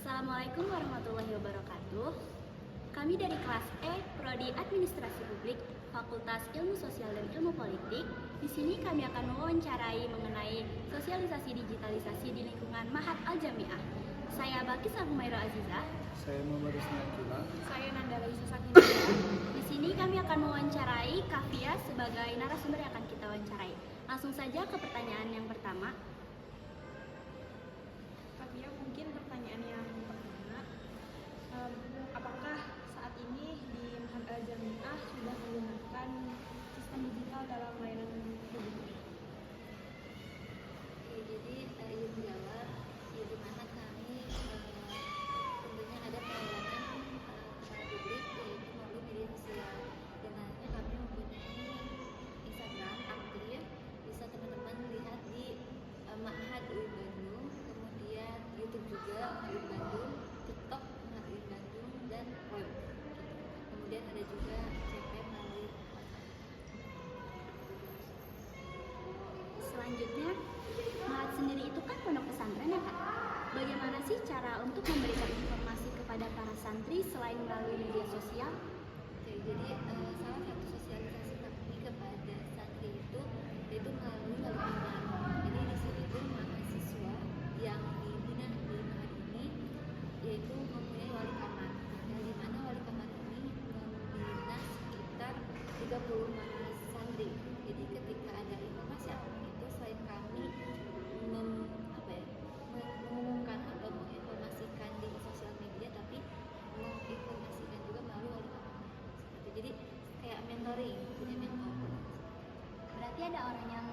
Assalamualaikum warahmatullahi wabarakatuh. Kami dari kelas E, Prodi Administrasi Publik, Fakultas Ilmu Sosial dan Ilmu Politik. Di sini kami akan mewawancarai mengenai sosialisasi digitalisasi di lingkungan Ma'had Al-Jami'ah. Saya Balkis Al-Humaira Azizah. Saya Muhammad Rusna Akila. Saya Nanda Laisa Sakinah. Di sini kami akan mewawancarai Kafia sebagai narasumber yang akan kita wawancarai. Langsung saja ke pertanyaan yang pertama. Tapi ya mungkin pertanyaan yang pertama, apakah saat ini di Ma'had Al-Jami'ah sudah menggunakan sistem digital dalam layanan publik? Jadi izin menjawab, di Ma'had kami tentunya ada pelayanan kepada publik yaitu melalui media sosial. Dan nantinya kami mempunyai Instagram aktif, bisa teman-teman lihat di Ma'had UIN Bandung, kemudian YouTube juga UIN Bandung, TikTok Ma'had UIN Bandung, dan web. Kemudian ada juga CP melalui WhatsApp. Selanjutnya, Ma'had sendiri itu kan pondok pesantren ya Kak? Bagaimana sih cara untuk memberikan informasi kepada para santri selain melalui media sosial? Oke, jadi salah satu sosialisasi kami kepada santri itu yaitu melalui wali kamar. Jadi di sini itu mahasiswa yang dibina di Ma'had ini yaitu mempunyai wali kamar. Yang di mana wali kamar ini membina sekitar 30 santri. Jadi ketika ada informasi apapun itu, selain kami mengumumkan atau menginformasikan di sosial media, tapi menginformasikan juga melalui wali kamar. Jadi kayak mentoring, punya mentor. Berarti ada orang yang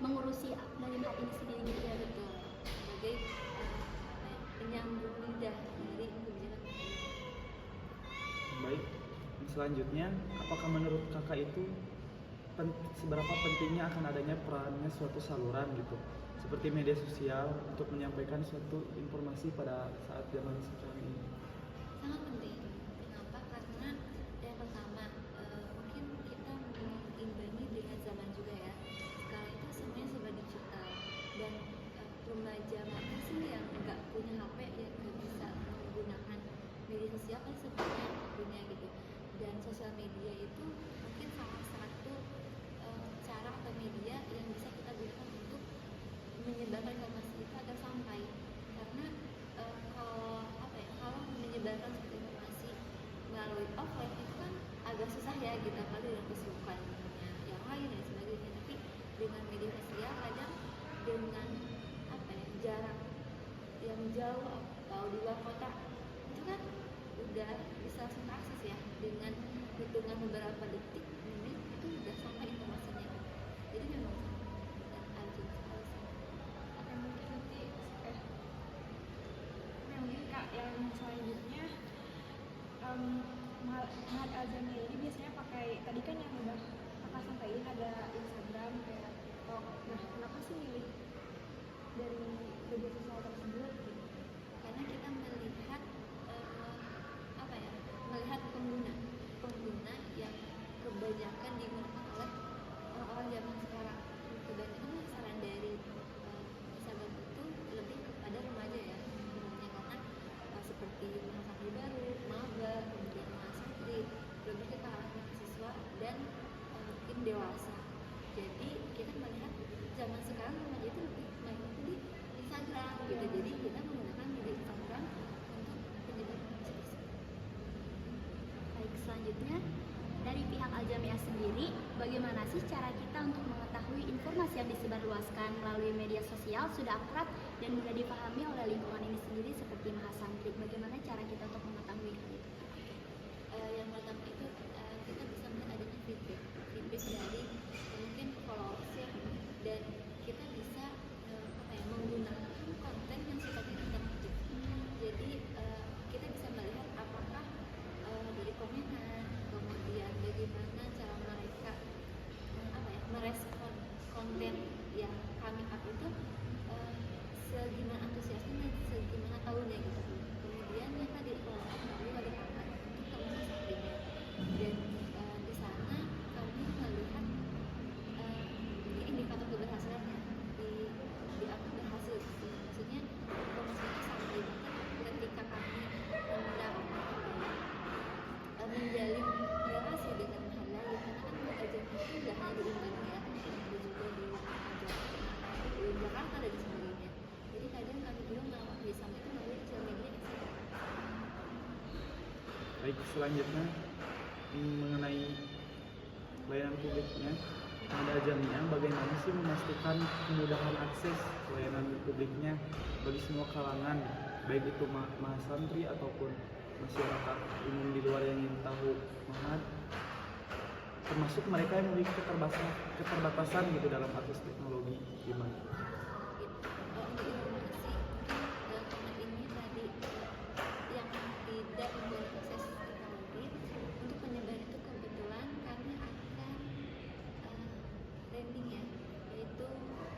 mengurusi dari Ma'had ini sendiri gitu ya? Betul, sebagai penyambung lidah dari kebijakan. Baik, selanjutnya, apakah menurut kakak itu seberapa pentingnya akan adanya perannya suatu saluran gitu, seperti media sosial untuk menyampaikan suatu informasi pada saat zaman sekarang ini? Sangat penting. Kenapa? Karena yang pertama, mungkin kita mengimbangi dengan zaman juga ya. Sekarang itu semuanya serba digital, dan remaja mana sih yang nggak punya HP, yang nggak bisa menggunakan media sosial, kan semuanya punya gitu. Dan sosial media itu mungkin salah satu cara atau media yang bisa kita gunakan untuk menyebarkan informasi itu agar sampai. Karena kalau menyebarkan suatu informasi melalui offline itu kan agak susah ya, gitu, apalagi dengan kesibukannya yang lain dan sebagainya. Tapi dengan media sosial kadang dengan jarak yang jauh atau di luar kota itu kan udah bisa langsung akses ya, dengan hitungan beberapa detik, menit itu udah sampai informasinya. Jadi memang urgent sekali sih. Oke, mungkin nanti mungkin Kak yang selanjutnya, Ma'had Al-Jami'ah ini biasanya pakai, tadi kan yang udah Kakak sampaikan ada Instagram kayak TikTok. Nah, kenapa sih milih dari media sosial tersebut gitu? Karena kita melihat melihat pengguna yang kebanyakan digunakan oleh orang-orang zaman sekarang. Kebanyakan saran dari Instagram itu lebih kepada remaja ya, umumnya, karena seperti mahasiswa baru, maba, kemudian mahasiswi, lebih ke kalangan mahasiswa dan mungkin dewasa. Jadi kita melihat zaman sekarang remaja itu lebih main di Instagram gitu. Jadi kita menggunakan media Instagram untuk penyebaran informasi. Baik, selanjutnya dari pihak Al-Jami'ah sendiri, bagaimana sih cara kita untuk mengetahui informasi yang disebarluaskan melalui media sosial sudah akurat dan mudah dipahami oleh lingkungan ini sendiri seperti Ma'had santri? Bagaimana cara kita untuk mengetahui hal itu? Yang pertama itu kita bisa melihat adanya feedback dari mungkin followers ya, dan kita bisa menggunakan konten yang sifatnya interaktif. Jadi kita bisa melihat apakah dari komenan, kemudian bagaimana cara mereka merespon konten yang kami up itu, segimana antusiasnya Baik, selanjutnya mengenai layanan publiknya, ada jamnya bagaimana sih memastikan kemudahan akses layanan publiknya bagi semua kalangan, baik itu mahasantri ataupun masyarakat umum di luar yang ingin tahu Mahad, termasuk mereka yang memiliki keterbatasan gitu dalam akses teknologi gimana? Untuk informasi karena ini tadi yang tidak mempunyai akses teknologi, untuk penyebaran itu kebetulan kami akan branding ya, yaitu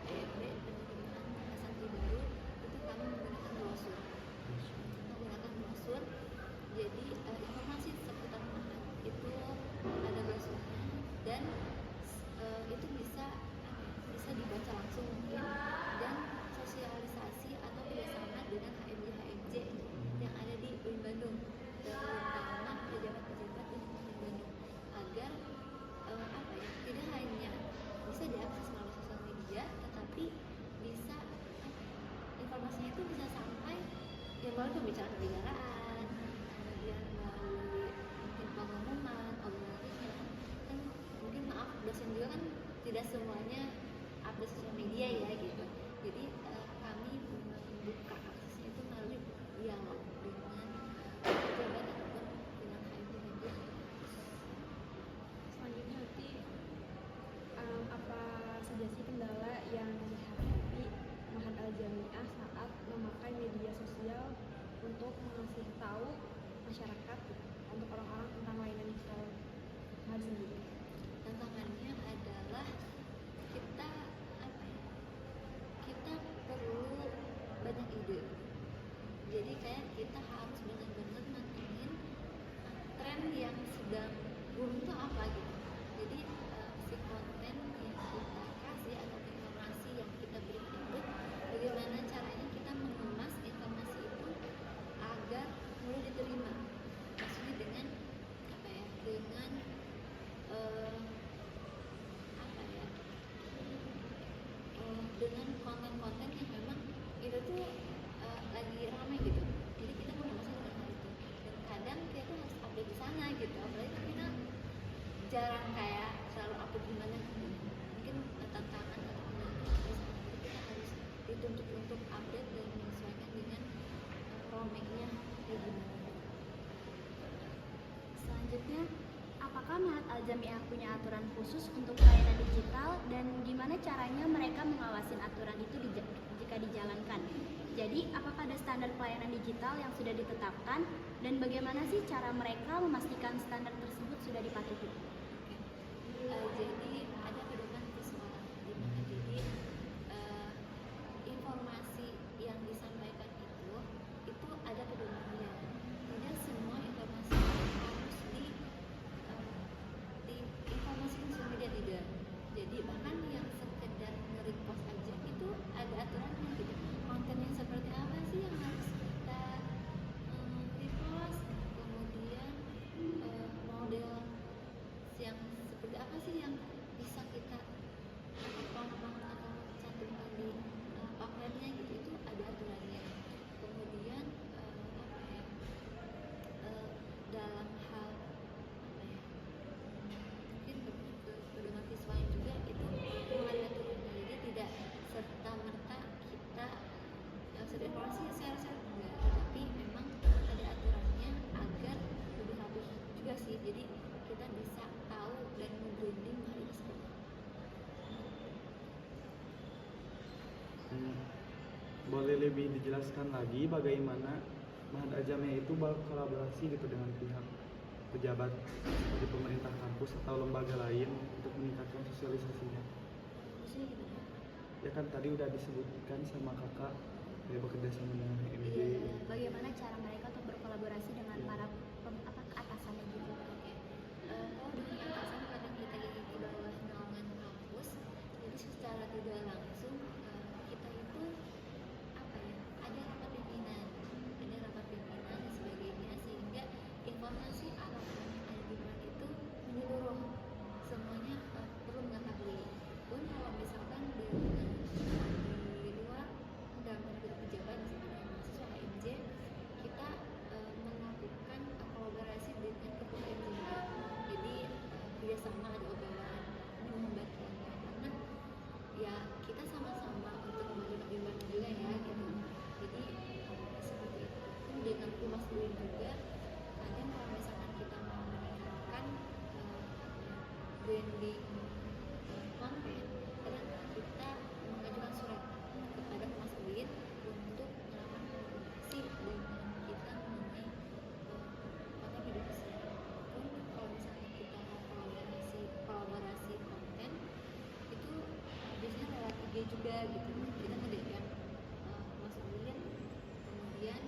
PMB penerimaan santri baru, itu kami menggunakan brosur. Jadi informasi seputar Mahad itu ada brosurnya, dan itu bisa dibaca langsung mungkin, dan sosialisasi atau kerjasama dengan HMJ yang ada di UIN Bandung, terutama pejabat-pejabat di UIN Bandung, agar tidak hanya bisa diakses melalui sosial media, tetapi bisa informasinya itu bisa sampai ya melalui pembicaraan, kemudian melalui mungkin pengumuman, obrolan ringan. Kan mungkin maaf, dosen juga kan tidak semuanya update sosial media ya gitu. Jadi kami membuka aksesnya itu melalui dialog dengan pejabat ataupun dengan HMJ. Selanjutnya nanti apa saja sih kendala yang dihadapi Mahad Al-Jamiah saat memakai media sosial untuk mengasih tahu masyarakat, untuk orang-orang tentang layanan digital Mahad sendiri? Tantangannya adalah kita kita perlu banyak ide. Jadi kayak kita harus benar-benar mantengin tren yang sedang boom itu apa gitu. Jadi si konten yang kita kasih atau informasi yang kita berikan itu bagaimana caranya kita mengemas informasi itu agar mudah diterima. Maksudnya dengan dengan dengan konten-konten yang memang itu tuh lagi ramai gitu. Jadi kita mau masuk dengan hal itu. Dan kadang kita tuh harus update di sana gitu. Apalagi kan kita jarang kayak selalu update di mana. Mungkin tantangan atau kendala kita harus dituntut untuk update dan menyesuaikan dengan ramainya kayak gimana. Selanjutnya, apakah Mahad Al-Jamiah punya aturan khusus untuk layanan digital dan gimana caranya mereka mengawasin aturan itu jika dijalankan? Jadi, apakah ada standar pelayanan digital yang sudah ditetapkan dan bagaimana sih cara mereka memastikan standar tersebut sudah dipatuhi? Jadi ada pedoman visual di mana jadi informasi yang disampaikan itu ada pedomannya. Tidak semua informasi harus diinformasikan sosial media, tidak. Jadi bahkan yang sekedar nge-repost aja itu ada aturannya gitu. Kontennya seperti apa sih yang harus kita repost, kemudian model yang seperti apa sih yang bisa kita panggung atau cantumkan di pamfletnya gitu, itu ada aturannya. Kemudian dalam hal mungkin pedoman visualnya juga itu ada aturannya. Jadi tidak serta merta kita setiap informasi share enggak, tetapi memang ada aturannya agar lebih rapih juga sih. Jadi kita bisa tahu dan nge-branding hal itu seperti apa. Boleh lebih dijelaskan lagi bagaimana Mahad Al-Jamiah itu berkolaborasi gitu dengan pihak pejabat di pemerintah kampus atau lembaga lain untuk meningkatkan sosialisasinya? Maksudnya gimana? Ya kan tadi udah disebutkan sama kakak kayak bekerja sama dengan HMJ. Bagaimana cara mereka untuk berkolaborasi dengan para atasannya gitu? Kalau dengan atasan kadang kita di bawah naungan kampus, jadi secara tidak langsung kita itu ada rapat pimpinan dan sebagainya, sehingga informasi apapun yang ada di mana itu menyeluruh, semuanya perlu mengetahui. Pun kalau misalkan di luar dalam pejabat misalnya mahasiswa HMJ Mas UIN juga kadang kalau misalkan kita mau meningkatkan branding konten, kadang kita mengajukan surat kepada Mas UIN untuk melakukan publikasi dengan kita mengenai konten video sosial. Pun kalau misalnya kita mau kolaborasi konten itu biasanya lewat IG juga gitu, kita nge-DM Mas Uin, kemudian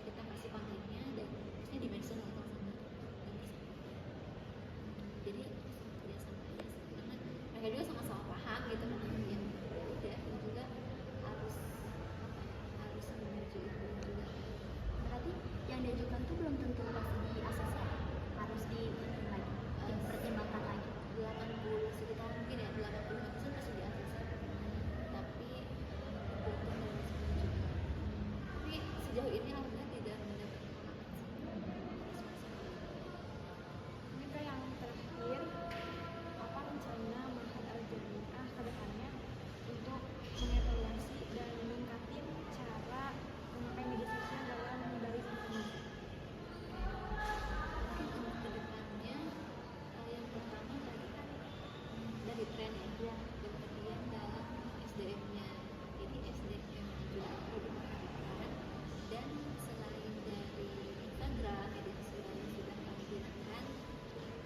kita kasih kontennya dan terusnya di-mention langsung sama ini. Jadi kerja sama aja sih, karena mereka juga sama-sama paham gitu kan, ya udah itu juga harus harus menuju itu juga. Berarti yang diajukan tuh belum tentu pasti di ACC ya? Harus dipertimbangkan lagi. 80 sekitar mungkin ya 80% masih di ACC, tapi tergantung dari masing-masing juga. Tapi sejauh ini alhamdulillah tidak mendapat halangan sih. Ini Kak, yang terakhir, apa rencana Mahad Al-Jamiah ke depannya untuk mengevaluasi dan meningkatin cara memakai media sosial dalam dari informasi? Mungkin untuk kedepannya yang pertama tadi kan dari tren ya, kemudian dalam SDM-nya, jadi SDM juga perlu diperhatikan. Dan selain dari Instagram, media sosial yang sudah kami gunakan,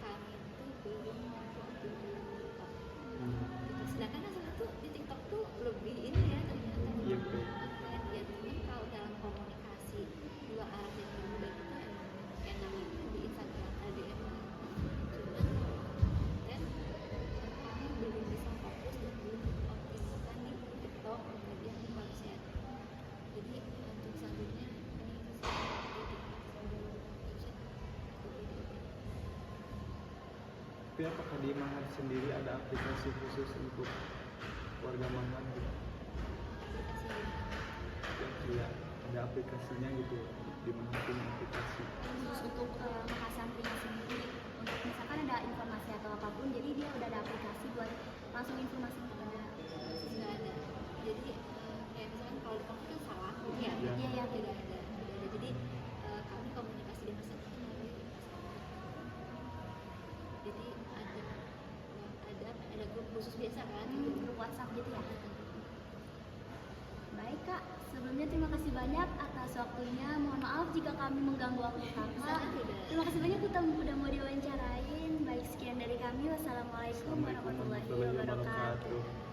kami itu belum mampu untuk di TikTok. Sedangkan hasilnya tuh di TikTok tuh lebih ini ya ternyata Iya, lebih betul. konten ya, cuman kalau dalam komunikasi dua arah yang lebih baik itu emang enaknya di Instagram ADM, cuman kalau konten kami belum bisa fokus dan belum optimalkan di TikTok kemudian di konser. Jadi untuk selanjutnya ini bisa di TikTok terusnya Tapi apakah di Mahad sendiri ada aplikasi khusus untuk warga Mahad gitu? aplikasi Ya, ada aplikasinya gitu. Di Mahad punya aplikasi. Khusus untuk Mahasantri sendiri, untuk misalkan ada informasi atau apapun, jadi dia udah ada aplikasi buat langsung informasi kepada. nggak ada. Jadi kayak misalkan kalau di kampus kan salah ya, Iya. Iya, tidak ada. Jadi kami komunikasi dengan satu melalui WhatsApp. Jadi ada grup khusus biasa kan, Grup WhatsApp gitu ya. Baik Kak, sebelumnya terima kasih banyak atas waktunya. Mohon maaf jika kami mengganggu waktu Kakak. Sama tidak. Terima kasih banyak kita udah mau diwawancarain. Baik, sekian dari kami. Wassalamualaikum warahmatullahi wabarakatuh.